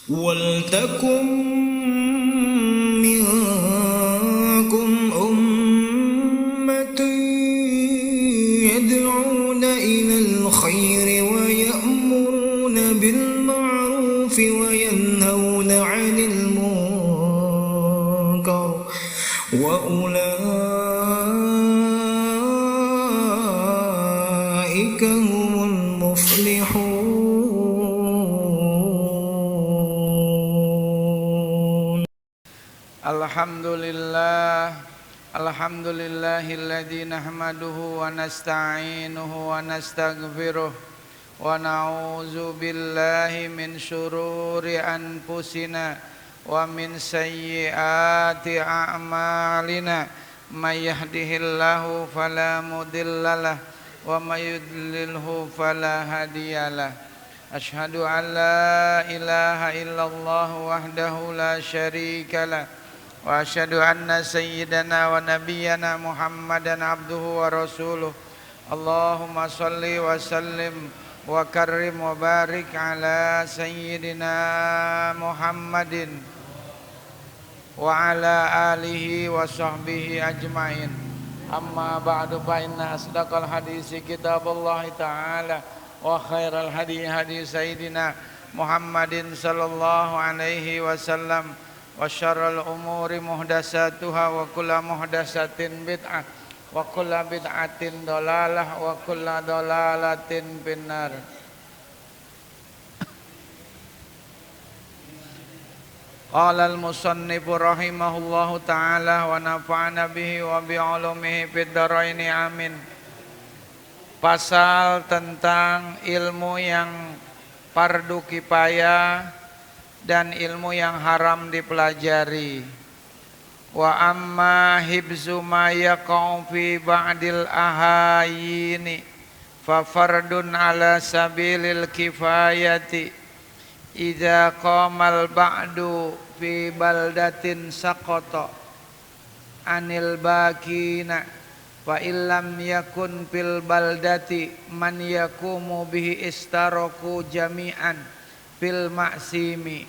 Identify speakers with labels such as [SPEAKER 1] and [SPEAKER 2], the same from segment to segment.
[SPEAKER 1] Waltakum minkum ummatun yad'una ilal khairi wa ya'muruna bil ma'rufi wa yanhauna 'anil munkar wa ulaika humul muflihun.
[SPEAKER 2] Alhamdulillahilladzi nahmaduhu wa nasta'inuhu wa nastaghfiruh wa na'udzu billahi min syururi anfusina wa min sayyiati a'malina may yahdihillahu fala mudhillalah wa may yudlilhu fala hadiyalah. Asyhadu an la ilaha illallah wahdahu la syarikalah wa asyhadu anna sayyidana wa nabiyyana Muhammadan abduhu wa rasuluh. Allahumma salli wa sallim wa karrim wa barik ala sayyidina Muhammadin wa ala alihi wa sahbihi ajmain. Amma ba'du fa inna asdaqal hadisi kitabullah ta'ala wa khairal hadi hadi sayyidina Muhammadin sallallahu alaihi wasallam wa syarrul umuri muhdatsatuha wa kullu muhdatsatin bid'ah wa kullu bid'atin dhalalah wa kullu dhalalatin finnar. Qala al-musannif rahimahullahu ta'ala wa nafa'ana bihi wa bi 'ulumihi fid dharaini amin. Pasal tentang ilmu yang fardu kifayah dan ilmu yang haram dipelajari. Wa amma hibzu ma yaqau fi ba'dil ahayini fa fardun ala sabilil kifayati idza qamal ba'du fi baldatin saqata anil bakina wa illam yakun fil baldati man yakumu bihi istaraku jami'an fil maksimi.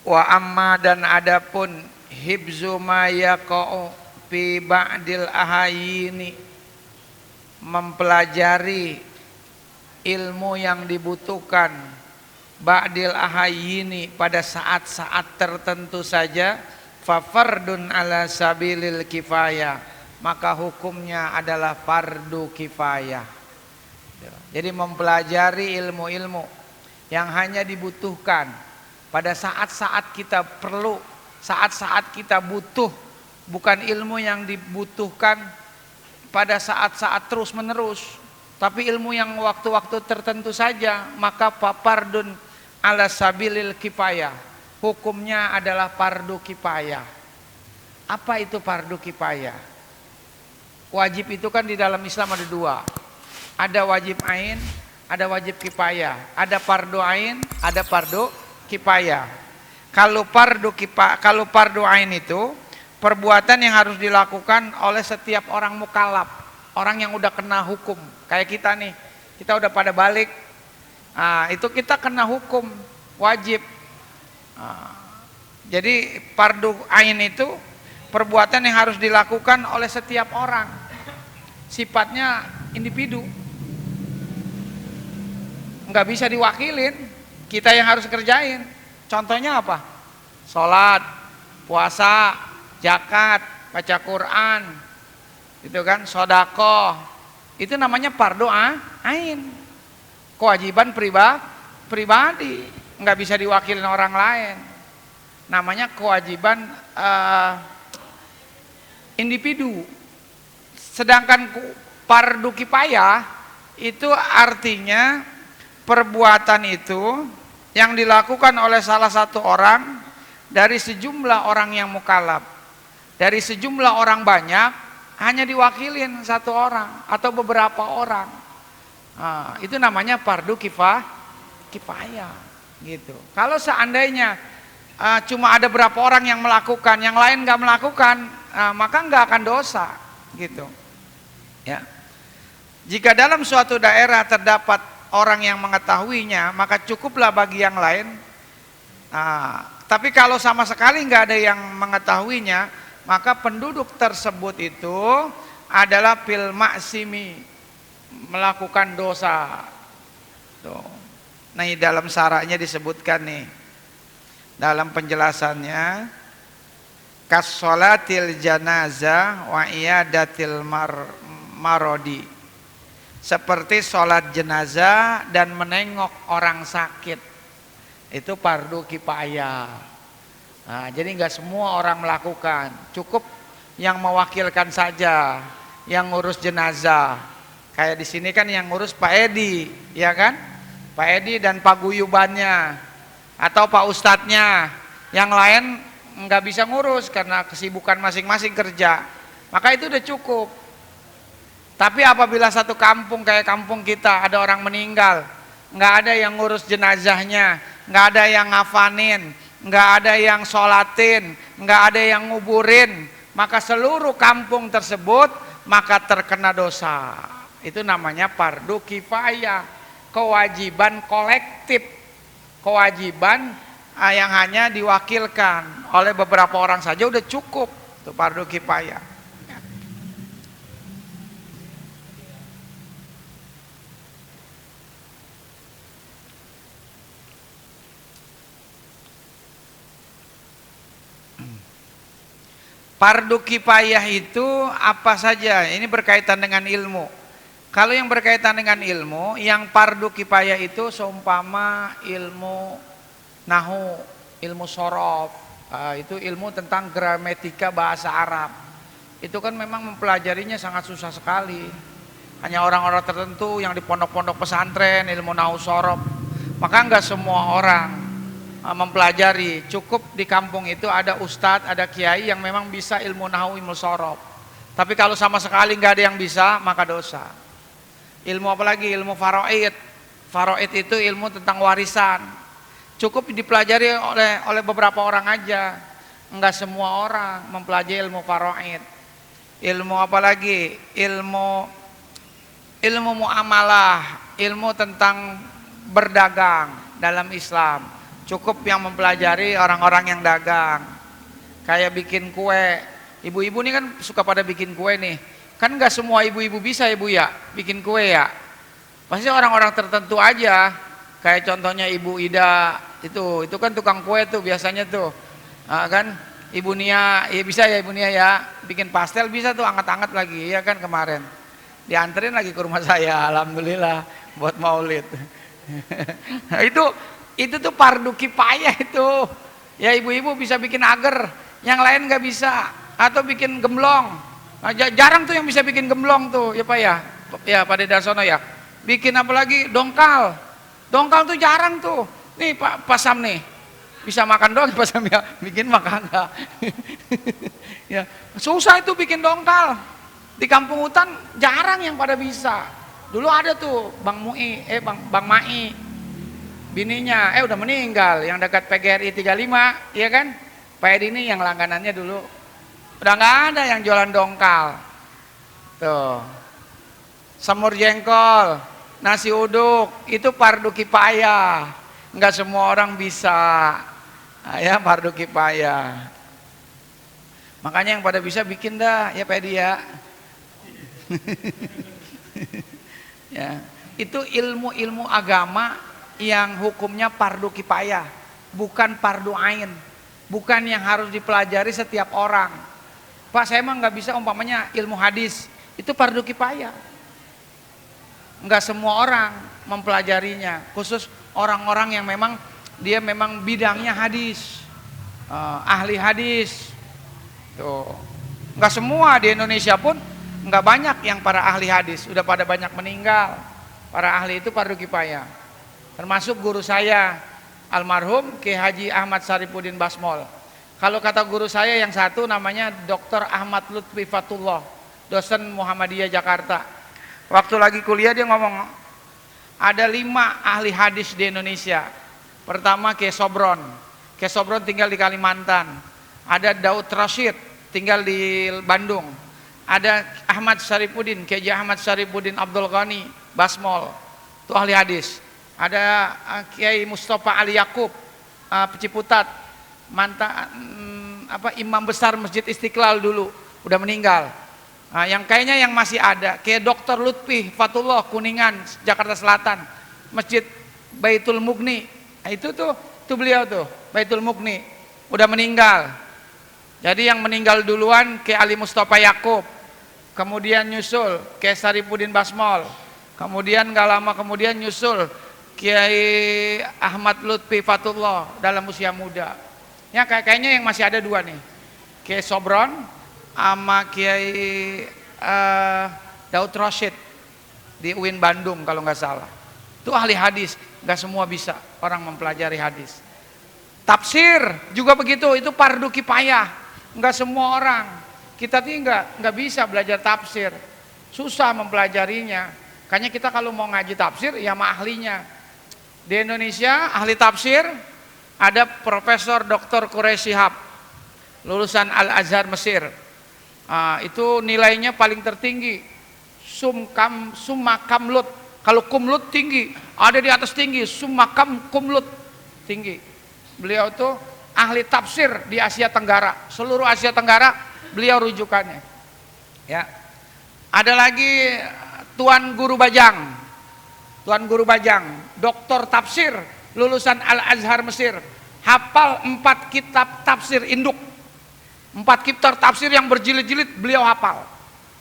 [SPEAKER 2] Wa amma dan adapun hibzu ma yaqa'u fi ba'dil ahayini, mempelajari ilmu yang dibutuhkan ba'dil ahayini pada saat-saat tertentu saja, fa fardun ala sabilil kifayah, maka hukumnya adalah fardu kifayah. Jadi mempelajari ilmu-ilmu yang hanya dibutuhkan pada saat-saat kita perlu, saat-saat kita butuh, bukan ilmu yang dibutuhkan pada saat-saat terus-menerus, tapi ilmu yang waktu-waktu tertentu saja, maka fardun ala sabilil kifayah, hukumnya adalah fardu kifayah. Apa itu fardu kifayah? Wajib itu kan di dalam Islam ada dua. Ada wajib ain, ada wajib kifayah. Ada fardu ain, ada fardu kifayah. Kalau fardu ain itu perbuatan yang harus dilakukan oleh setiap orang mukallaf, orang yang udah kena hukum. Kayak kita nih, kita udah pada balik. Itu kita kena hukum wajib. Jadi fardu ain itu perbuatan yang harus dilakukan oleh setiap orang. Sifatnya individu. Nggak bisa diwakilin, kita yang harus kerjain. Contohnya apa? Sholat, puasa, zakat, baca Quran, itu kan, sedekah. Itu namanya fardu ain, kewajiban pribadi, nggak bisa diwakilin orang lain. Namanya kewajiban individu. Sedangkan fardu kifayah itu artinya perbuatan itu yang dilakukan oleh salah satu orang dari sejumlah orang yang mukallaf. Dari sejumlah orang banyak hanya diwakilin satu orang atau beberapa orang. Itu namanya fardu kifayah gitu. Kalau seandainya cuma ada berapa orang yang melakukan, yang lain nggak melakukan, maka nggak akan dosa gitu ya. Jika dalam suatu daerah terdapat orang yang mengetahuinya, maka cukuplah bagi yang lain. Tapi kalau sama sekali nggak ada yang mengetahuinya, maka penduduk tersebut itu adalah fil maksimi, melakukan dosa. Tuh. Nah, dalam syaratnya disebutkan nih, dalam penjelasannya, kas sholatil janazah wa iyadatil marodi, seperti sholat jenazah dan menengok orang sakit, itu fardu kifayah. Nah, jadi nggak semua orang melakukan, cukup yang mewakilkan saja, yang ngurus jenazah. Kayak di sini kan yang ngurus Pak Edi, ya kan? Pak Edi dan Pak Guyubannya atau Pak Ustadznya. Yang lain nggak bisa ngurus karena kesibukan masing-masing kerja. Maka itu udah cukup. Tapi apabila satu kampung kayak kampung kita ada orang meninggal, nggak ada yang ngurus jenazahnya, nggak ada yang ngafanin, nggak ada yang sholatin, nggak ada yang nguburin, maka seluruh kampung tersebut maka terkena dosa. Itu namanya fardu kifayah, kewajiban kolektif, kewajiban yang hanya diwakilkan oleh beberapa orang saja udah cukup. Itu fardu kifayah. Fardu kifayah itu apa saja? Ini berkaitan dengan ilmu. Kalau yang berkaitan dengan ilmu, yang fardu kifayah itu seumpama ilmu nahu, ilmu sorof, itu ilmu tentang gramatika bahasa Arab. Itu kan memang mempelajarinya sangat susah sekali. Hanya orang-orang tertentu yang di pondok-pondok pesantren, ilmu nahu sorof. Maka enggak semua orang mempelajari. Cukup di kampung itu ada ustadz, ada kiai yang memang bisa ilmu nahu, ilmu sorof. Tapi kalau sama sekali nggak ada yang bisa, maka dosa. Ilmu apa lagi? Ilmu faraid. Faraid itu ilmu tentang warisan. Cukup dipelajari oleh beberapa orang aja. Enggak semua orang mempelajari ilmu faraid. Ilmu apa lagi? Ilmu muamalah, ilmu tentang berdagang dalam Islam. Cukup yang mempelajari orang-orang yang dagang. Kayak bikin kue. Ibu-ibu ini kan suka pada bikin kue nih. Kan nggak semua ibu-ibu bisa ibu ya bikin kue ya. Pasti orang-orang tertentu aja. Kayak contohnya Ibu Ida itu kan tukang kue tuh biasanya tuh. Kan Ibu Nia, ya bisa ya Ibu Nia ya. Bikin pastel bisa tuh, anget-anget lagi ya kan kemarin. Dianterin lagi ke rumah saya, alhamdulillah buat maulid. Itu tuh fardu kifayah itu. Ya ibu-ibu bisa bikin agar, yang lain nggak bisa. Atau bikin gemblong. Nah, jarang tuh yang bisa bikin gemblong tuh, ya Pak ya. Ya Pak Dedarsono ya. Bikin apa lagi? Dongkal. Dongkal tuh jarang tuh. Nih Pak Sam nih. Bisa makan doang Pak Sam ya. Bikin makan enggak. Ya, susah itu bikin dongkal. Di kampung hutan jarang yang pada bisa. Dulu ada tuh Bang Mai. Bininya udah meninggal yang dekat PGRI 35, iya kan? Pak Edi ini yang langganannya dulu. Udah nggak ada yang jualan dongkal. Tuh. Semur jengkol, nasi uduk, itu fardu kifayah. Nggak semua orang bisa. Ya fardu kifayah. Makanya yang pada bisa bikin dah, ya Pak Edi ya. Ya, itu ilmu-ilmu agama yang hukumnya fardu kifayah, bukan fardu ain, bukan yang harus dipelajari setiap orang. Pak saya emang nggak bisa umpamanya ilmu hadis, itu fardu kifayah. Nggak semua orang mempelajarinya, khusus orang-orang yang memang dia memang bidangnya hadis, ahli hadis. Tuh, nggak semua di Indonesia pun nggak banyak yang para ahli hadis, udah pada banyak meninggal. Para ahli itu fardu kifayah. Termasuk guru saya almarhum Ki Haji Ahmad Saripudin Basmol. Kalau kata guru saya yang satu namanya Dr. Ahmad Lutfi Fatullah, dosen Muhammadiyah Jakarta. Waktu lagi kuliah dia ngomong ada 5 ahli hadis di Indonesia. Pertama Ki Sobron tinggal di Kalimantan. Ada Daud Rashid tinggal di Bandung. Ada Ahmad Syarifuddin, Kiai Ahmad Syarifuddin Abdul Ghani Basmol, itu ahli hadis. Ada Kiai Mustafa Ali Yakub Ciputat, mantan imam besar Masjid Istiqlal dulu, udah meninggal. Yang kayaknya yang masih ada kayak Dr. Lutfi Fatullah Kuningan Jakarta Selatan, Masjid Baitul Mughni. Itu beliau tuh Baitul Mughni, udah meninggal. Jadi yang meninggal duluan Kiai Ali Mustafa Yakub, kemudian nyusul Kiai Syarifuddin Basmol, kemudian gak lama kemudian nyusul Kiai Ahmad Lutfi Fatullah dalam usia muda. Ya kayaknya yang masih ada dua nih, Kiai Sobron sama Kiai Daud Rashid di UIN Bandung kalau nggak salah. Itu ahli hadis, nggak semua bisa orang mempelajari hadis. Tafsir juga begitu, itu fardu kifayah, nggak semua orang. Kita tuh nggak bisa belajar tafsir, susah mempelajarinya. Makanya kita kalau mau ngaji tafsir ya sama ahlinya. Di Indonesia ahli tafsir ada Profesor Dr. Quraisy Shihab, lulusan Al-Azhar Mesir. Itu nilainya paling tertinggi, summa kamlut. Kalau kumlut tinggi, ada di atas tinggi, summa kumlut tinggi. Beliau tuh ahli tafsir di Asia Tenggara, seluruh Asia Tenggara beliau rujukannya. Ya. Ada lagi Tuan Guru Bajang, doktor tafsir, lulusan Al-Azhar Mesir, hafal 4 kitab tafsir induk, 4 kitab tafsir yang berjilid-jilid beliau hafal.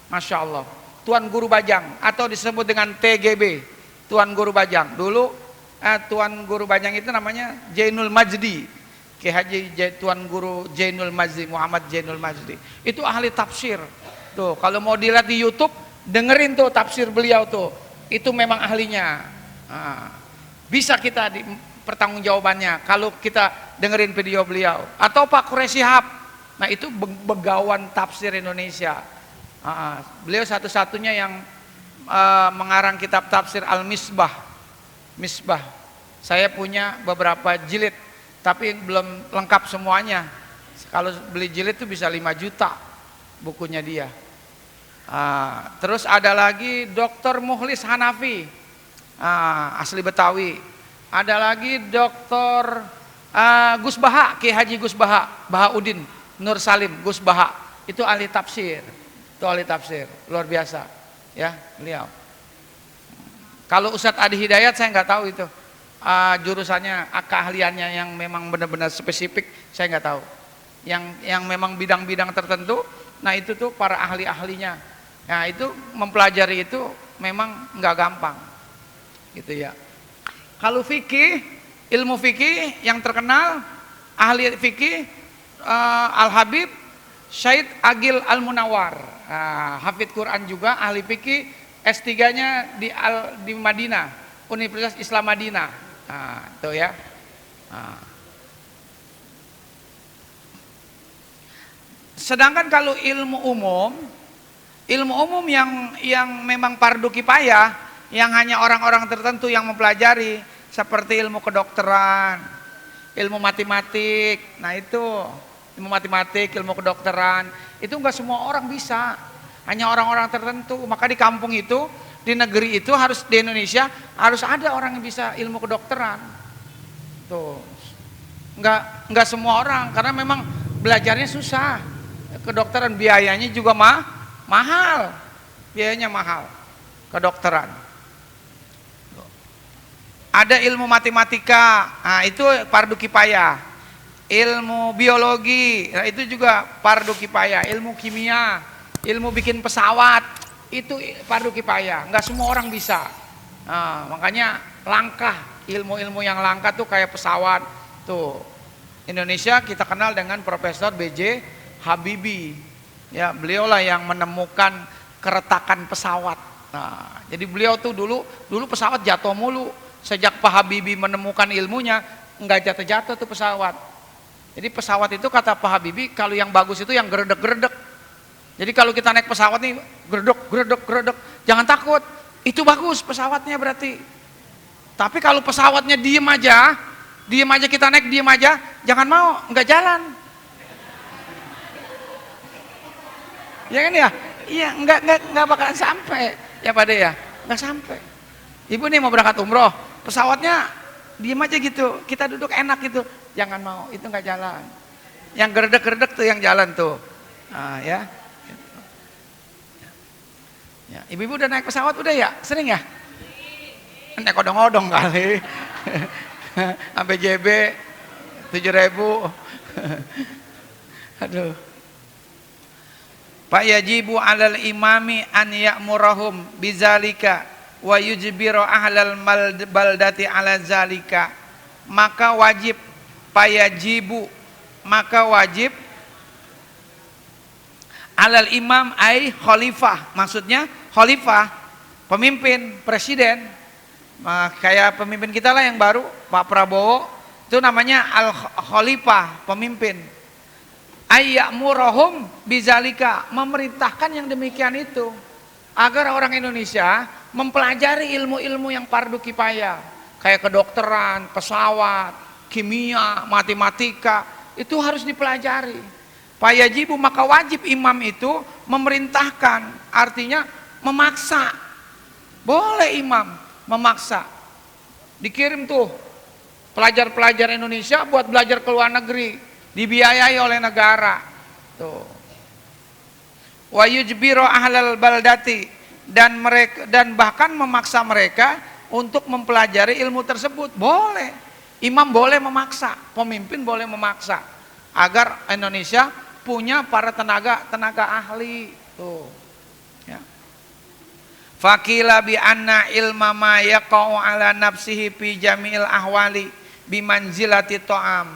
[SPEAKER 2] Masya Allah, Tuan Guru Bajang, atau disebut dengan TGB, Tuan Guru Bajang. Dulu Tuan Guru Bajang itu namanya Jainul Majdi, Ki Haji Tuan Guru Jainul Majdi, Muhammad Jainul Majdi. Itu ahli tafsir. Tuh, kalau mau dilihat di YouTube, dengerin tuh tafsir beliau tuh. Itu memang ahlinya. Bisa kita pertanggungjawabannya kalau kita dengerin video beliau. Atau Pak Quraisy Shihab, nah itu begawan tafsir Indonesia. Beliau satu-satunya yang mengarang kitab tafsir Al-Misbah. Saya punya beberapa jilid, tapi belum lengkap semuanya. Kalau beli jilid itu bisa 5 juta bukunya dia. Terus ada lagi Dr. Mukhlis Hanafi, asli Betawi. Ada lagi Dr. Gus Baha, Ki Haji Gus Baha, Bahaudin Nur Salim Gus Baha. Itu ahli tafsir. Luar biasa ya beliau. Kalau Ustadz Adi Hidayat saya nggak tahu itu jurusannya, keahliannya yang memang benar-benar spesifik saya nggak tahu. Yang memang bidang-bidang tertentu, nah itu tuh para ahli-ahlinya. Nah itu mempelajari itu memang nggak gampang gitu ya. Kalau fikih, ilmu fikih yang terkenal ahli fikih Al-Habib Syed Agil Al-Munawar, hafidz Quran juga, ahli fikih, S3-nya di Madinah, Universitas Islam Madinah. Itu ya. Sedangkan kalau ilmu umum yang memang fardu kifayah, yang hanya orang-orang tertentu yang mempelajari, seperti ilmu kedokteran, ilmu matematik. Nah itu ilmu matematik, ilmu kedokteran, itu enggak semua orang bisa, hanya orang-orang tertentu. Maka di kampung itu, di negeri itu, harus di Indonesia harus ada orang yang bisa ilmu kedokteran. Tuh, enggak semua orang, karena memang belajarnya susah. Kedokteran biayanya juga mahal, biayanya mahal kedokteran. Ada ilmu matematika, nah itu fardu kifayah. Ilmu biologi, nah itu juga fardu kifayah. Ilmu kimia, ilmu bikin pesawat, itu fardu kifayah. Enggak semua orang bisa. Nah, makanya langkah ilmu-ilmu yang langka tuh kayak pesawat. Tuh Indonesia kita kenal dengan Profesor B.J. Habibie. Ya, beliaulah yang menemukan keretakan pesawat. Nah, jadi beliau tuh dulu pesawat jatuh mulu. Sejak Pak Habibie menemukan ilmunya, enggak jatuh-jatuh tuh pesawat. Jadi pesawat itu kata Pak Habibie, kalau yang bagus itu yang geredek-geredek. Jadi kalau kita naik pesawat nih, geredek, jangan takut. Itu bagus pesawatnya berarti. Tapi kalau pesawatnya diem aja kita naik diem aja, jangan mau, enggak jalan. Ya kan ya? Iya, enggak bakalan sampai. Ya Pak De ya, enggak sampai. Ibu nih mau berangkat umroh, pesawatnya diem aja gitu, kita duduk enak gitu, jangan mau, itu enggak jalan. Yang gerdek-gerdek tuh yang jalan tuh. Nah, ya. Ya, ibu-ibu udah naik pesawat udah ya? Sering ya? Naik odong-odong kali. Sampai JB 7.000. Aduh. Fa yajibu 'alal imami an ya'murahum bizalika wa yujbiru ahlal baldati 'ala zalika. Maka wajib maka wajib 'alal imam ai khalifah, maksudnya khalifah, pemimpin, presiden. Kayak pemimpin kita lah yang baru, Pak Prabowo, itu namanya al khalifah, pemimpin. Ayyamurahum bizalika, memerintahkan yang demikian itu agar orang Indonesia mempelajari ilmu-ilmu yang fardu kifayah, kayak kedokteran, pesawat, kimia, matematika, itu harus dipelajari. Fayajibu, maka wajib imam itu memerintahkan, artinya memaksa. Boleh imam memaksa, dikirim tuh pelajar-pelajar Indonesia buat belajar ke luar negeri, dibiayai oleh negara tuh. Wa yujbiru ahlal baldati, dan bahkan memaksa mereka untuk mempelajari ilmu tersebut. Boleh, imam boleh memaksa, pemimpin boleh memaksa agar Indonesia punya para tenaga ahli tuh ya. Faqila bi anna ilma ma yaqa'u ala nafsihi fi jami'il ahwali bimanzilati ta'am.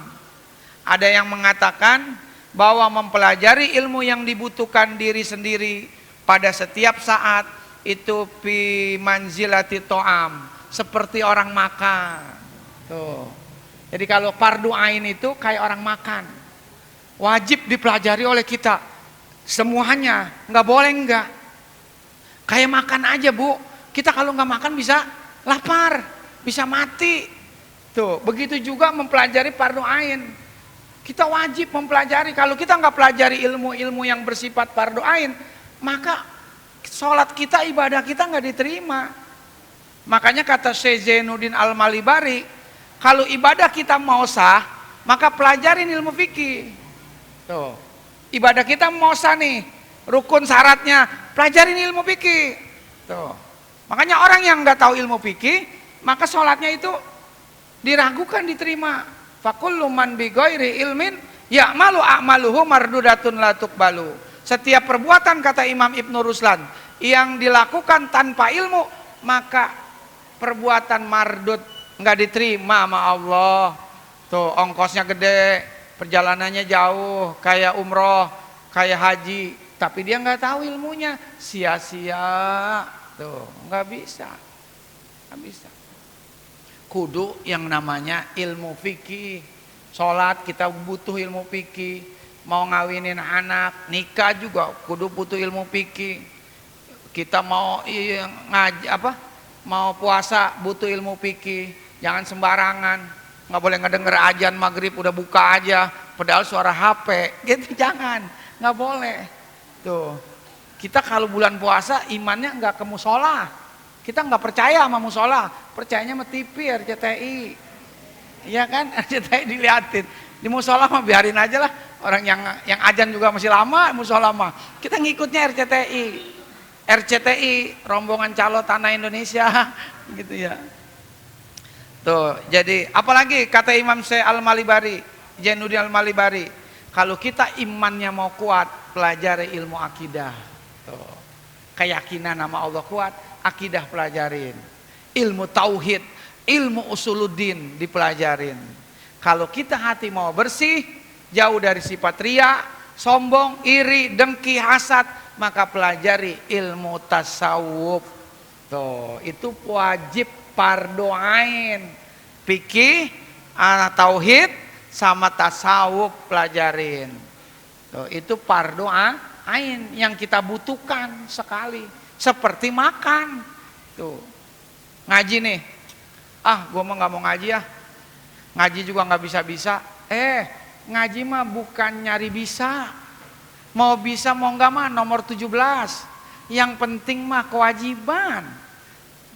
[SPEAKER 2] Ada yang mengatakan bahwa mempelajari ilmu yang dibutuhkan diri sendiri pada setiap saat itu fi manzilati ta'am, seperti orang makan. Tuh. Jadi kalau fardu ain itu kayak orang makan. Wajib dipelajari oleh kita semuanya, nggak boleh enggak. Kayak makan aja Bu, kita kalau nggak makan bisa lapar, bisa mati. Tuh, begitu juga mempelajari fardu ain. Kita wajib mempelajari. Kalau kita nggak pelajari ilmu-ilmu yang bersifat fardu ain, maka sholat kita, ibadah kita nggak diterima. Makanya kata Syekh Zainuddin Al-Malibari, kalau ibadah kita mau sah, maka pelajarin ilmu fikih. Tuh, ibadah kita mau sah nih, rukun syaratnya, pelajarin ilmu fikih. Tuh. Makanya orang yang nggak tahu ilmu fikih, maka sholatnya itu diragukan diterima. Fakullu man bi ghairi ilmin ya'malu a'maluhu mardudatun la tuqbalu. Setiap perbuatan, kata Imam Ibnu Ruslan, yang dilakukan tanpa ilmu, maka perbuatan mardud, nggak diterima sama Allah. Tuh, ongkosnya gede, perjalanannya jauh, kayak umroh, kayak haji, tapi dia nggak tahu ilmunya, sia-sia. Tuh, nggak bisa. Kudu yang namanya ilmu fikih. Sholat kita butuh ilmu fikih. Mau ngawinin anak, nikah juga kudu butuh ilmu fikih. Kita mau mau puasa butuh ilmu fikih. Jangan sembarangan. Nggak boleh ngedenger ajan maghrib udah buka aja, padahal suara HP, gitu jangan, nggak boleh. Tuh, kita kalau bulan puasa imannya nggak ke musola, kita nggak percaya sama musola, percayanya sama TV RCTI, iya kan? RCTI diliatin, di musola mah biarin aja lah, orang yang ajan juga masih lama musola mah, kita ngikutnya RCTI, rombongan calo tanah Indonesia, gitu ya. Tuh, jadi apalagi kata Imam Syekh Al-Malibari, Zainuddin Al-Malibari, kalau kita imannya mau kuat, pelajari ilmu akidah. Tuh. Keyakinan nama Allah kuat, akidah pelajarin. Ilmu tauhid, ilmu usuluddin dipelajarin. Kalau kita hati mau bersih, jauh dari sifat riya, sombong, iri, dengki, hasad, maka pelajari ilmu tasawuf. Tuh, itu wajib fardu ain. Fikih, tauhid sama tasawuf pelajarin. Tuh, itu fardu ain yang kita butuhkan sekali. Seperti makan. Tuh. Ngaji nih. Gua mah nggak mau ngaji ya. Ngaji juga nggak bisa-bisa. Ngaji mah bukan nyari bisa. Mau bisa mau enggak mah nomor 17. Yang penting mah kewajiban.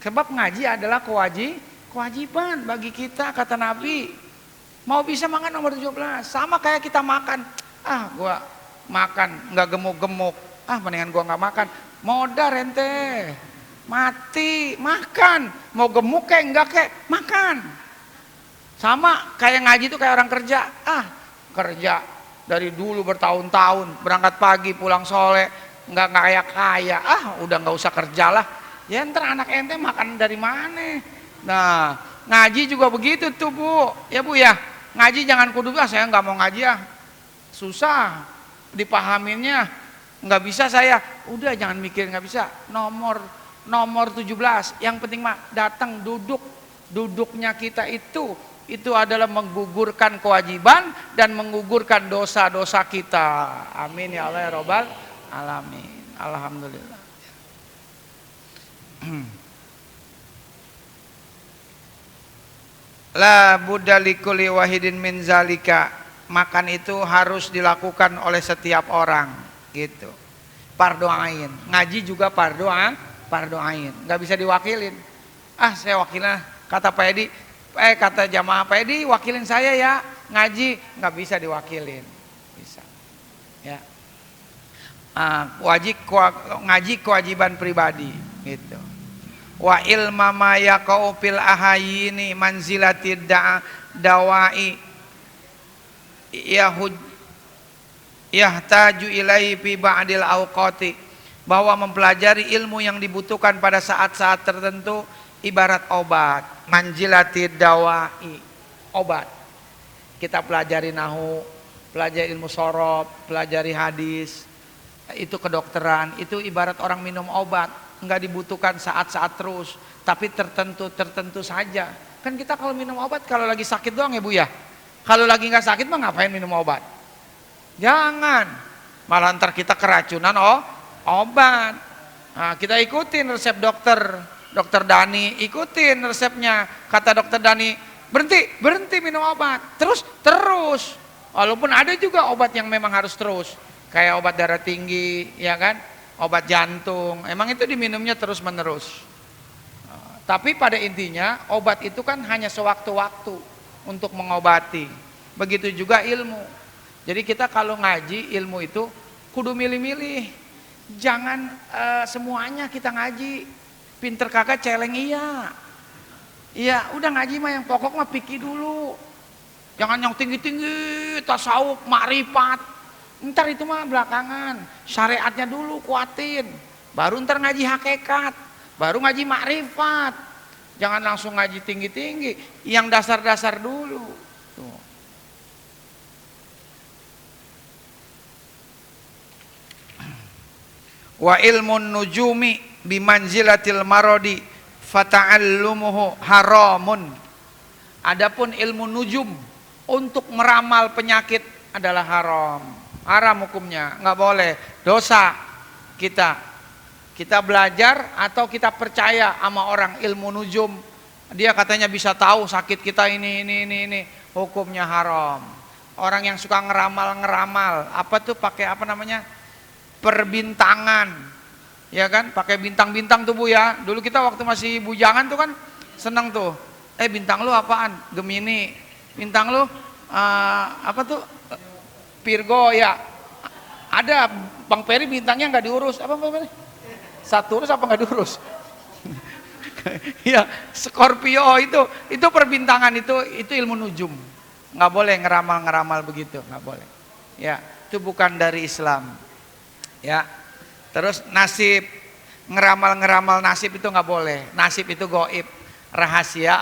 [SPEAKER 2] Sebab ngaji adalah kewajiban bagi kita, kata Nabi. Mau bisa makan nomor 17. Sama kayak kita makan. Gua makan nggak gemuk-gemuk. Mendingan gua nggak makan. Modar ente. Mati, makan. Mau gemuk kayak enggak kayak makan. Sama kayak ngaji itu kayak orang kerja. Kerja dari dulu bertahun-tahun, berangkat pagi pulang sore, nggak kaya. Udah nggak usah kerja lah. Ya ntar anak ente makan dari mana? Nah, ngaji juga begitu tuh Bu. Ya Bu ya, ngaji jangan kudu saya nggak mau ngaji ya. Susah dipahaminnya, nggak bisa saya. Udah jangan mikir nggak bisa. Nomor 17. Yang penting mah datang duduknya kita itu adalah menggugurkan kewajiban dan menggugurkan dosa-dosa kita. Amin ya Allah ya Rabbal alamin. Alhamdulillah. La budda likulli wahidin min zalika. Makan itu harus dilakukan oleh setiap orang, gitu. Fardu ain. Ngaji juga fardu ain. Enggak bisa diwakilin. Saya wakilnya kata Pak Edi, kata jamaah Pak Edi wakilin saya ya ngaji, nggak bisa diwakilin. Bisa. Ya. Ngaji kewajiban pribadi, gitu. Wa ilma ma yaqau fil ahayini manzilatid dawai yahtaju ilaihi fi ba'dil awqati, bahwa mempelajari ilmu yang dibutuhkan pada saat-saat tertentu ibarat obat. Manzilatid dawai, obat. Kita pelajari nahu, pelajari ilmu sorob, pelajari hadis, itu kedokteran, itu ibarat orang minum obat. Enggak dibutuhkan saat-saat terus, tapi tertentu saja. Kan kita kalau minum obat kalau lagi sakit doang ya Bu ya. Kalau lagi nggak sakit mah ngapain minum obat? Jangan, malah ntar kita keracunan obat. Nah, kita ikutin resep dokter Dani, ikutin resepnya. Kata dokter Dani, berhenti minum obat. Terus. Walaupun ada juga obat yang memang harus terus, kayak obat darah tinggi, ya kan? Obat jantung, emang itu diminumnya terus menerus. Tapi pada intinya obat itu kan hanya sewaktu-waktu untuk mengobati. Begitu juga ilmu. Jadi kita kalau ngaji ilmu itu kudu milih-milih. Jangan semuanya kita ngaji. Pinter kagak celeng iya. Iya, udah ngaji mah yang pokok mah fikih dulu. Jangan yang tinggi-tinggi, tasawuf, makrifat. Ntar itu mah belakangan, syariatnya dulu kuatin, baru ntar ngaji hakikat, baru ngaji makrifat. Jangan langsung ngaji tinggi-tinggi, yang dasar-dasar dulu. Tuh. Wa ilmun nujumi bimanzilatil marodi fata'allumuhu haramun. Adapun ilmu nujum untuk meramal penyakit adalah haram. Haram hukumnya, nggak boleh, dosa. Kita belajar atau kita percaya sama orang ilmu nujum, dia katanya bisa tahu sakit kita ini, hukumnya haram. Orang yang suka ngeramal, apa tuh pakai apa namanya, perbintangan, ya kan, pakai bintang-bintang tuh Bu ya. Dulu kita waktu masih bujangan tuh kan seneng tuh, bintang lu apaan? Gemini. Bintang lu apa tuh? Virgo ya. Ada Bang Peri bintangnya nggak diurus. Apa Bang Peri? Saturnus apa nggak diurus? Ya, Scorpio itu perbintangan, itu ilmu nujum. Nggak boleh ngeramal begitu, nggak boleh. Ya, itu bukan dari Islam. Ya. Terus nasib, ngeramal nasib itu nggak boleh. Nasib itu gaib, rahasia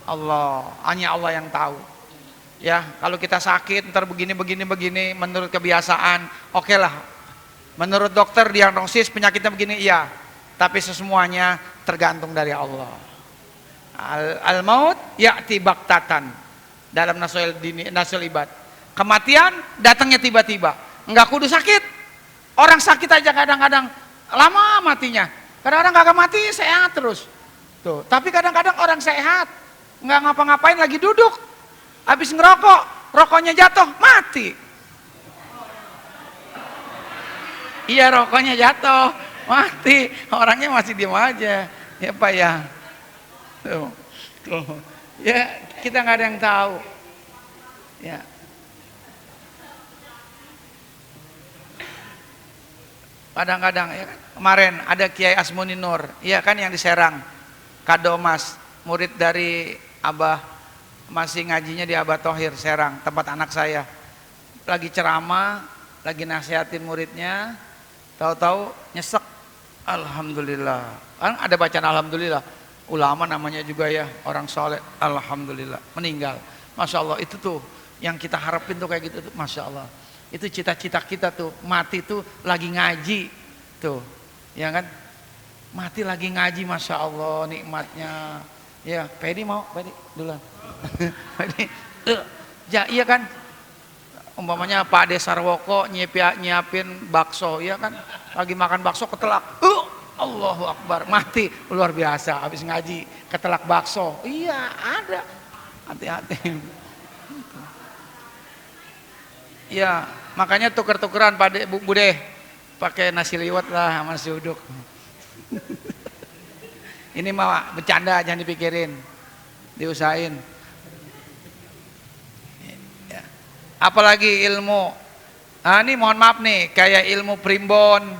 [SPEAKER 2] Allah. Hanya Allah yang tahu. Ya, kalau kita sakit ntar begini menurut kebiasaan, oke lah. Menurut dokter diagnosis penyakitnya begini, iya. Tapi semuanya tergantung dari Allah. Al-maut ya'ti baktatan dalam nasul ibad. Kematian datangnya tiba-tiba. Enggak kudu sakit. Orang sakit aja kadang-kadang lama matinya. Kadang-kadang kagak mati, sehat terus. Tuh, tapi kadang-kadang orang sehat, enggak ngapa-ngapain lagi duduk. Habis ngerokok, rokoknya jatuh, mati. Iya, rokoknya jatuh, mati, orangnya masih diem aja. Ya Pak ya. Tuh. Tuh. Ya, kita nggak ada yang tahu. Ya. Kadang-kadang ya kan, kemarin ada Kiai Asmuni Nur, iya kan, yang di Serang, Kado Mas, murid dari Abah, masih ngajinya di Abah Thohir Serang, tempat anak saya. Lagi ceramah, lagi nasihatin muridnya, tahu-tahu nyesek. Alhamdulillah. Kan ada bacaan alhamdulillah. Ulama namanya juga ya, orang soleh. Alhamdulillah, meninggal. Masya Allah, itu tuh yang kita harapin tuh kayak gitu tuh, Masya Allah. Itu cita-cita kita tuh, mati tuh lagi ngaji tuh, ya kan, mati lagi ngaji, Masya Allah nikmatnya. Ya, Pedi mau, Pedi dulu. Pedi, ya iya kan, umpamanya Pak Ade Sarwoko nyiapin bakso, ya kan, lagi makan bakso ketelak, Allahu Akbar, mati, luar biasa, habis ngaji ketelak bakso, iya ada, hati-hati. Ya, makanya tuker-tukeran Pak Bude, pakai nasi liwet lah sama nasi uduk. Ini mah bercanda, jangan dipikirin, diusahain. Ya. Apalagi ilmu, ini mohon maaf nih, kayak ilmu primbon,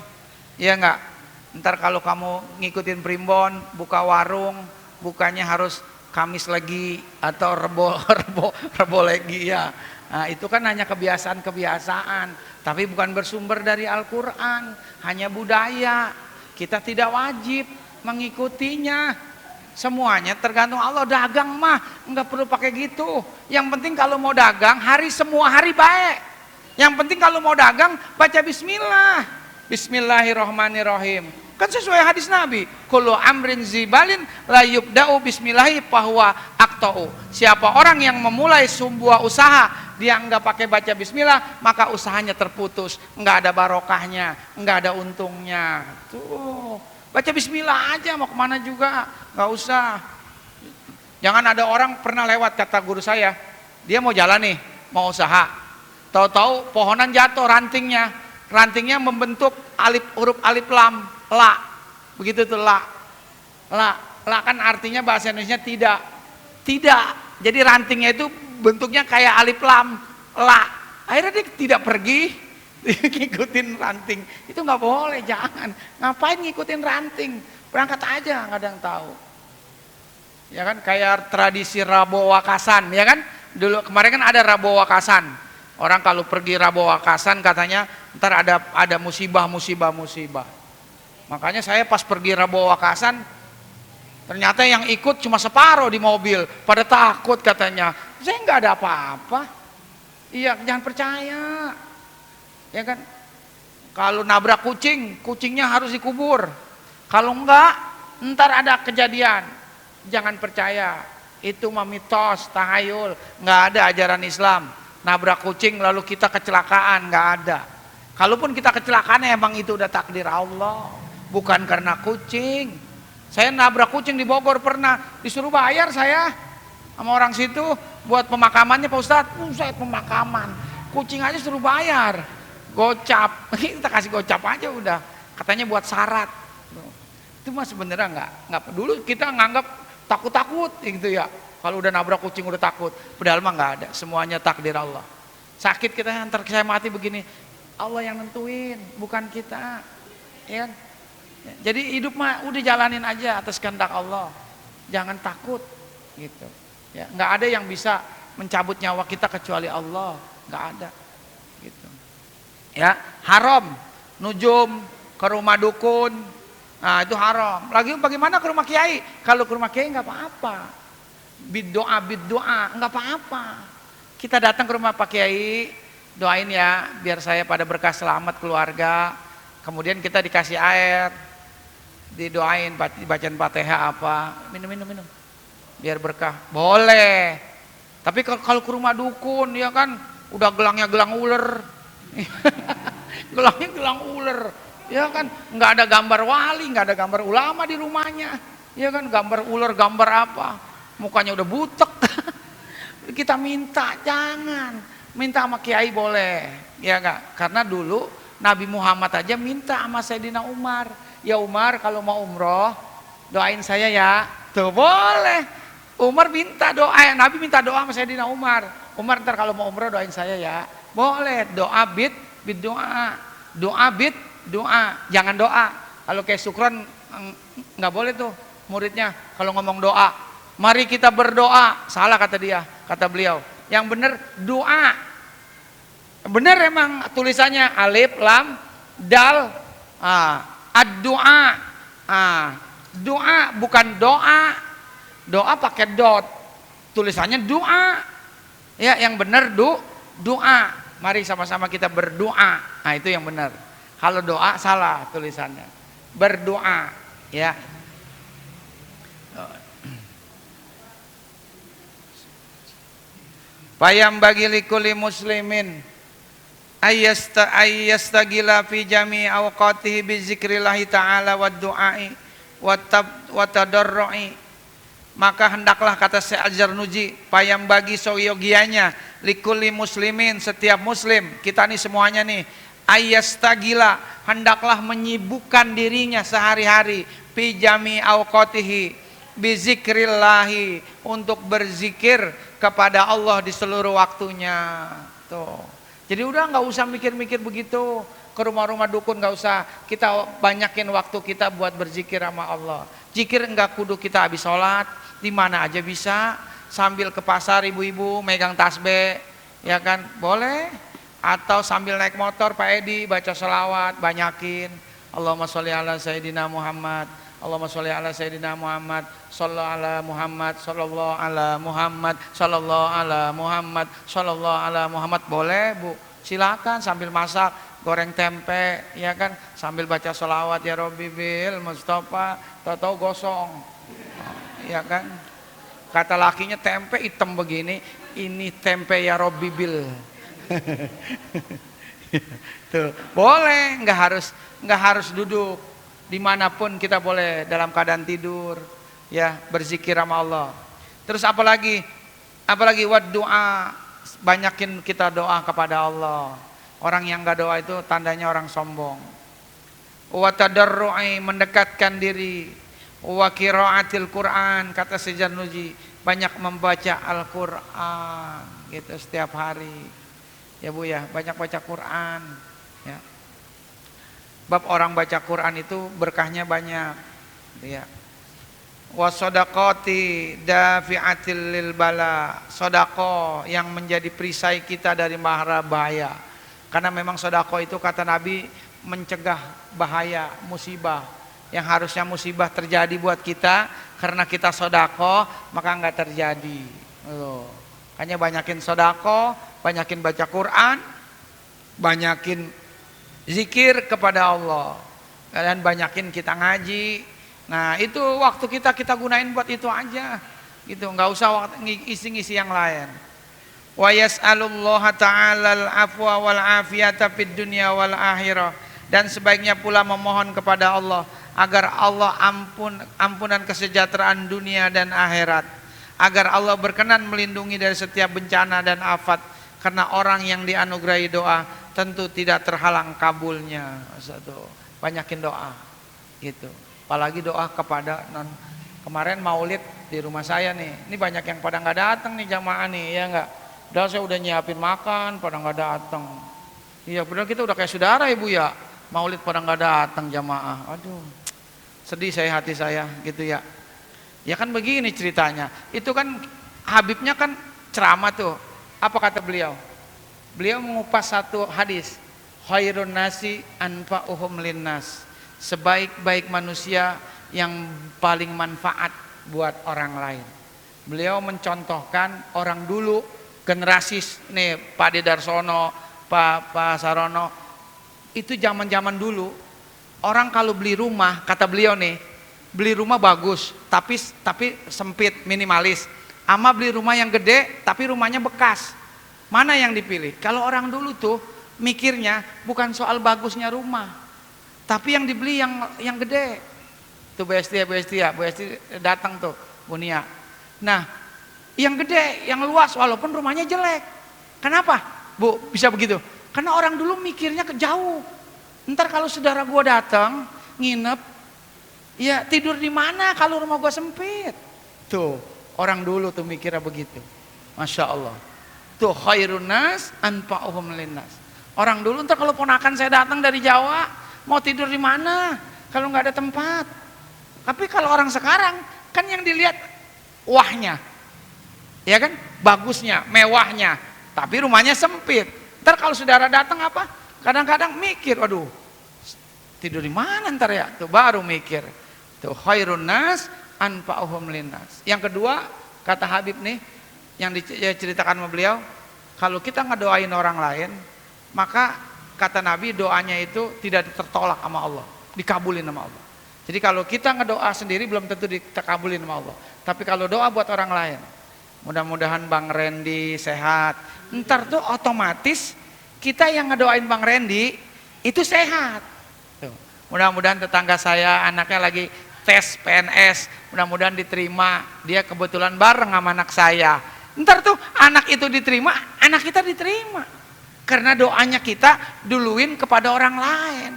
[SPEAKER 2] ya enggak. Ntar kalau kamu ngikutin primbon, buka warung, bukanya harus Kamis lagi atau rebo lagi ya. Nah, itu kan hanya kebiasaan-kebiasaan, tapi bukan bersumber dari Al-Quran, hanya budaya. Kita tidak wajib mengikutinya. Semuanya tergantung Allah. Dagang mah nggak perlu pakai gitu. Yang penting kalau mau dagang, semua hari baik. Yang penting kalau mau dagang, baca bismillah. Bismillahirrahmanirrahim. Kan sesuai hadis Nabi, kullu amrin zibalin la yubda'u bismillahi fahuwa aqta'u. Siapa orang yang memulai sebuah usaha dia enggak pakai baca bismillah, maka usahanya terputus, enggak ada barokahnya, enggak ada untungnya. Tuh, baca bismillah aja, mau kemana juga, enggak usah. Jangan ada orang pernah lewat, kata guru saya, dia mau jalan nih, mau usaha, tahu-tahu pohonan jatuh rantingnya membentuk huruf alif lam, la, begitu tuh la kan artinya bahasa Indonesia tidak, jadi rantingnya itu bentuknya kayak alif lam, la, akhirnya dia tidak pergi, ngikutin ranting, itu nggak boleh, jangan, ngapain ngikutin ranting, berangkat aja, nggak ada yang tahu, ya kan, kayak tradisi Rabo Wakasan, ya kan, dulu kemarin kan ada Rabo Wakasan, orang kalau pergi Rabo Wakasan katanya ntar ada musibah. Makanya saya pas pergi Rabo Wakasan, ternyata yang ikut cuma separuh di mobil, pada takut katanya. Saya nggak ada apa-apa. Iya, jangan percaya. Ya kan? Kalau nabrak kucingnya harus dikubur. Kalau enggak, ntar ada kejadian. Jangan percaya. Itu mah mitos, tahayul. Nggak ada ajaran Islam. Nabrak kucing lalu kita kecelakaan, nggak ada. Kalaupun kita kecelakaan emang itu udah takdir Allah. Bukan karena kucing. Saya nabrak kucing di Bogor pernah, disuruh bayar saya sama orang situ buat pemakamannya Pak Ustadz. Ustadz, pemakaman, kucing aja suruh bayar, gocap. Kita kasih gocap aja udah, katanya buat syarat. Itu mah sebenarnya nggak. Dulu kita nganggap takut gitu ya. Kalau udah nabrak kucing udah takut, padahal mah nggak ada. Semuanya takdir Allah. Sakit kita ntar saya mati begini, Allah yang nentuin, bukan kita. Ya. Jadi hidup mah udah jalanin aja atas kehendak Allah, jangan takut gitu. Ya, nggak ada yang bisa mencabut nyawa kita kecuali Allah, nggak ada gitu. Ya, haram nujum ke rumah dukun, nah itu haram. Lagi bagaimana ke rumah kiai? Kalau ke rumah kiai nggak apa-apa, bid doa nggak apa-apa. Kita datang ke rumah Pak Kiai, doain ya biar saya pada berkah selamat keluarga. Kemudian kita dikasih air, didoain, bacaan Fatihah apa, minum biar berkah, boleh. Tapi kalau ke rumah dukun ya kan udah gelangnya gelang ular. Gelangnya gelang ular, ya kan, nggak ada gambar wali, nggak ada gambar ulama di rumahnya, ya kan, gambar ular, gambar apa, mukanya udah butek. Kita minta, jangan minta sama kiai boleh, ya enggak, karena dulu Nabi Muhammad aja minta sama Sayyidina Umar, ya Umar kalau mau umroh doain saya ya. Tuh boleh. Umar minta doa, Nabi minta doa sama Sayyidina Umar. Umar ntar kalau mau umroh doain saya ya. Boleh. Doa bid doa. Doa bid doa. Jangan doa. Kalau kayak Sukron nggak boleh tuh muridnya kalau ngomong doa. Mari kita berdoa. Salah kata dia, kata beliau. Yang benar doa. Benar emang tulisannya alif lam dal ad-doa. Doa bukan doa. Doa pakai dot. Tulisannya doa. Ya, yang benar doa. Mari sama-sama kita berdoa. Nah, itu yang benar. Kalau doa salah tulisannya. Berdoa, ya. Payam bagi likuli muslimin ayyastagila fi jami awqatihi bi zikrillahi ta'ala wa du'ai wa tadarru'i. Maka hendaklah, kata Syekh Al-Zarnuji, payam bagi soyogianya likuli muslimin, setiap muslim, kita nih semuanya nih, ayyastagila, hendaklah menyibukkan dirinya sehari-hari fi jami awqatihi bi zikrillahi, untuk berzikir kepada Allah di seluruh waktunya. Tuh. Jadi udah nggak usah mikir-mikir begitu, ke rumah-rumah dukun nggak usah. Kita banyakin waktu kita buat berzikir sama Allah. Zikir enggak kudu kita habis sholat, di mana aja bisa, sambil ke pasar ibu-ibu megang tasbih, ya kan, boleh. Atau sambil naik motor Pak Edi baca sholawat, banyakin. Allahumma sholli ala Sayyidina Muhammad, Allahumma sholli ala Sayyidina Muhammad, sallallahu ala Muhammad, sallallahu ala Muhammad, sallallahu ala Muhammad, sallallahu ala Muhammad. Boleh Bu, silakan sambil masak, goreng tempe, ya kan, sambil baca sholawat ya Robbi bil Mustafa, tahu gosong, ya kan. Kata lakinya tempe hitam begini, ini tempe ya Robbi bil. Tuh, boleh, nggak harus duduk, dimanapun kita boleh, dalam keadaan tidur, ya, berzikir sama Allah. Terus apalagi wad doa, banyakin kita doa kepada Allah. Orang yang nggak doa itu tandanya orang sombong. Wa tadarru'i, mendekatkan diri. Wa qiraatil Quran, kata Sejarnuji, banyak membaca Al-Quran gitu setiap hari. Ya Bu ya, banyak baca Quran, ya. Bab orang baca Quran itu berkahnya banyak, ya. Wa shadaqati dafi'atil lil bala, sedekah yang menjadi perisai kita dari mara bahaya. Karena memang sedekah itu kata Nabi mencegah bahaya, musibah. Yang harusnya musibah terjadi buat kita, karena kita sedekah maka enggak terjadi. Makanya banyakin sedekah, banyakin baca Quran, banyakin zikir kepada Allah, dan banyakin kita ngaji. Nah itu waktu kita gunain buat itu aja, gitu, nggak usah ngisi-ngisi yang lain. Wa yas'alullaha ta'ala al-afwa wal afiyata fid dunya wal akhirah, dan sebaiknya pula memohon kepada Allah agar Allah ampunan kesejahteraan dunia dan akhirat, agar Allah berkenan melindungi dari setiap bencana dan afat, karena orang yang dianugerahi doa tentu tidak terhalang kabulnya. Banyakin doa, gitu. Apalagi doa kepada kemarin maulid di rumah saya nih. Ini banyak yang pada nggak datang nih jamaah nih, ya nggak. Udah saya udah nyiapin makan, pada nggak datang. Iya benar, kita udah kayak saudara Ibu ya. Maulid pada nggak datang jamaah. Aduh, sedih hati saya, gitu ya. Ya kan begini ceritanya. Itu kan Habibnya kan ceramah tuh. Apa kata beliau? Beliau mengupas satu hadis. Khairun nasi anfa'uhum linnas. Sebaik-baik manusia yang paling manfaat buat orang lain. Beliau mencontohkan orang dulu, generasi nih Pak Dedarsono, Pak Sarono, itu zaman-zaman dulu orang kalau beli rumah, kata beliau nih, beli rumah bagus tapi sempit, minimalis, ama beli rumah yang gede tapi rumahnya bekas. Mana yang dipilih? Kalau orang dulu tuh mikirnya bukan soal bagusnya rumah, tapi yang dibeli yang gede. Tuh Bu Esti datang tuh, Bunia. Nah, yang gede, yang luas, walaupun rumahnya jelek. Kenapa Bu bisa begitu? Karena orang dulu mikirnya jauh. Ntar kalau saudara gue datang nginep, ya tidur di mana kalau rumah gue sempit? Tuh orang dulu tuh mikirnya begitu. Masya Allah. Tuh khairun nas anfa'uhum linnas. Orang dulu ntar kalau ponakan saya datang dari Jawa, mau tidur di mana kalau nggak ada tempat? Tapi kalau orang sekarang kan yang dilihat wahnya, ya kan, bagusnya, mewahnya, tapi rumahnya sempit. Ntar kalau saudara datang apa? Kadang-kadang mikir, waduh, tidur di mana ntar ya? Tuh baru mikir. Tuh khairun nas anfa'uhum linnas. Yang kedua, kata Habib nih, yang diceritakan sama beliau, kalau kita ngedoain orang lain, maka kata Nabi doanya itu tidak tertolak sama Allah, dikabulin sama Allah. Jadi kalau kita ngedoa sendiri belum tentu dikabulin sama Allah. Tapi kalau doa buat orang lain, mudah-mudahan Bang Randy sehat. Ntar tuh otomatis kita yang ngedoain Bang Randy itu sehat. Tuh. Mudah-mudahan tetangga saya anaknya lagi tes PNS, mudah-mudahan diterima. Dia kebetulan bareng sama anak saya. Ntar tuh anak itu diterima, anak kita diterima. Karena doanya kita duluin kepada orang lain.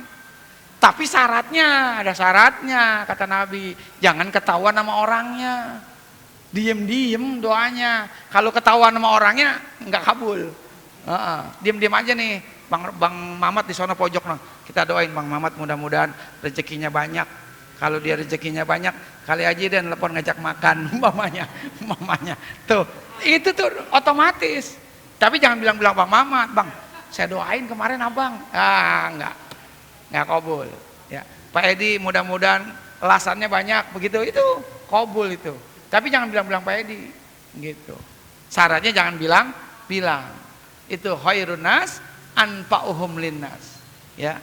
[SPEAKER 2] Tapi syaratnya, ada syaratnya kata Nabi, jangan ketahuan sama orangnya. Diem-diem doanya. Kalau ketahuan sama orangnya nggak kabul. Diem-diem aja nih. Bang Mamat di sana pojok noh. Kita doain Bang Mamat mudah-mudahan rezekinya banyak. Kalau dia rezekinya banyak, kali aja dia telepon ngajak makan mamanya. Tuh, itu tuh otomatis. Tapi jangan bilang-bilang Bang Mamat, Bang, saya doain kemarin abang. Enggak kabul. Ya, Pak Edi mudah-mudahan alasannya banyak begitu, itu kabul itu. Tapi jangan bilang-bilang Pak Edi, gitu. Syaratnya jangan bilang. Itu khairun nas anfa'uhum linnas. Ya.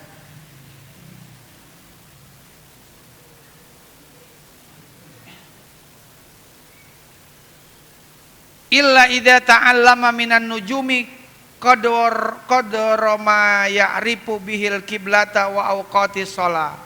[SPEAKER 2] Illa idza ta'allama minan nujumi qadara ma ya'rifu bihil kiblata wa awqatis shalah.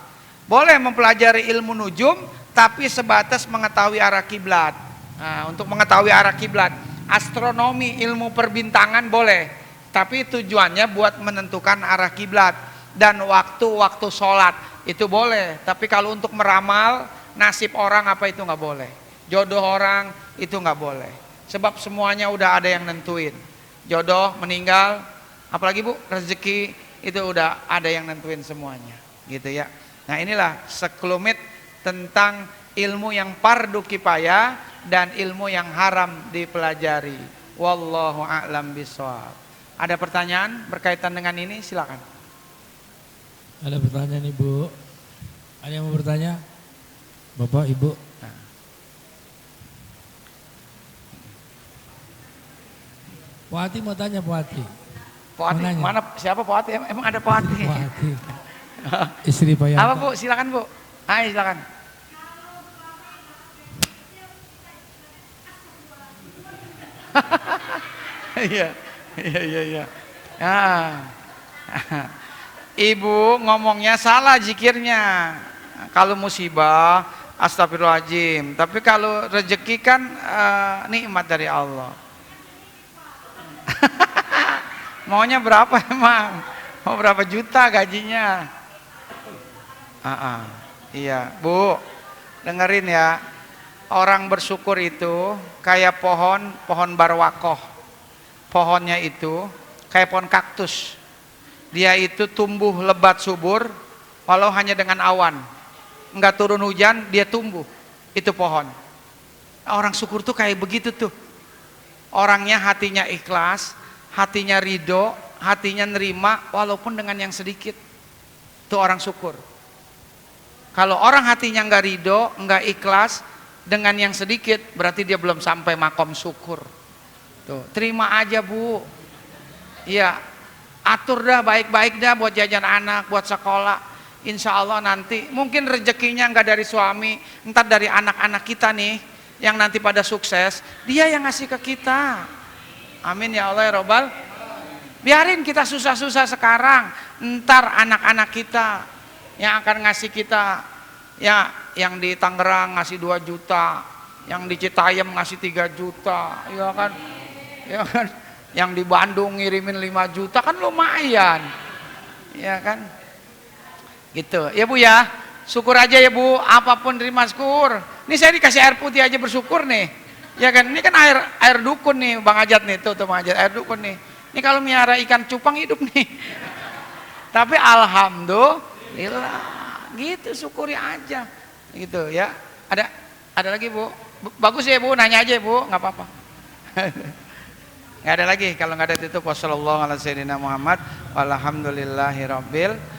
[SPEAKER 2] Boleh mempelajari ilmu nujum tapi sebatas mengetahui arah kiblat. Nah, untuk mengetahui arah kiblat, astronomi, ilmu perbintangan boleh, tapi tujuannya buat menentukan arah kiblat dan waktu-waktu sholat itu boleh. Tapi kalau untuk meramal nasib orang apa itu nggak boleh. Jodoh orang itu nggak boleh. Sebab semuanya udah ada yang nentuin. Jodoh, meninggal, apalagi Bu, rezeki itu udah ada yang nentuin semuanya, gitu ya. Nah, inilah sekelumit tentang ilmu yang fardu kifayah dan ilmu yang haram dipelajari. Wallahu a'lam bishawab. Ada pertanyaan berkaitan dengan ini? Silakan.
[SPEAKER 3] Ada pertanyaan Ibu. Ada yang mau bertanya? Bapak, Ibu. Pak Hati mau tanya Pak Hati.
[SPEAKER 2] Pak Hati, mana siapa Pak Hati? Emang ada Pak Hati?
[SPEAKER 3] Pak Hati. Istri Pak Yanto.
[SPEAKER 2] Apa Bu? Silakan Bu. Ayo silakan. Iya. Ibu ngomongnya salah zikirnya. Kalau musibah astagfirullahaladzim. Tapi kalau rezeki kan nikmat dari Allah. Maunya berapa emang? Mau berapa juta gajinya? Iya Bu, dengerin ya. Orang bersyukur itu kayak pohon barwakoh. Pohonnya itu kayak pohon kaktus. Dia itu tumbuh lebat subur walau hanya dengan awan. Enggak turun hujan dia tumbuh. Itu pohon. Orang syukur tuh kayak begitu tuh. Orangnya hatinya ikhlas, hatinya ridho, hatinya nerima walaupun dengan yang sedikit. Itu orang syukur. Kalau orang hatinya enggak ridho, enggak ikhlas dengan yang sedikit, berarti dia belum sampai makom syukur. Tuh, terima aja Bu. Iya, atur dah baik-baik dah buat jajan anak, buat sekolah. Insya Allah nanti mungkin rezekinya enggak dari suami, entar dari anak-anak kita nih yang nanti pada sukses, dia yang ngasih ke kita. Amin ya Allah ya Robbal. Biarin kita susah-susah sekarang, entar anak-anak kita yang akan ngasih kita. Ya, yang di Tangerang ngasih 2 juta, yang di Citayam ngasih 3 juta, ya kan? Ya kan? Yang di Bandung ngirimin 5 juta kan lumayan. Ya kan? Gitu ya Bu ya. Syukur aja ya Bu, apapun terima syukur. Ini saya dikasih air putih aja bersyukur nih. Ya kan, ini kan air dukun nih Bang Ajat nih, tuh Bang Ajat, air dukun nih. Ini kalau miara ikan cupang hidup nih. Tapi alhamdulillah, gitu syukuri aja. Gitu ya. Ada lagi Bu? Bagus ya Bu, nanya aja Bu, nggak apa-apa. Nggak ada lagi, kalau nggak ada itu wassalamualaikum warahmatullahi wabarakatuh. Walhamdulillahirabbil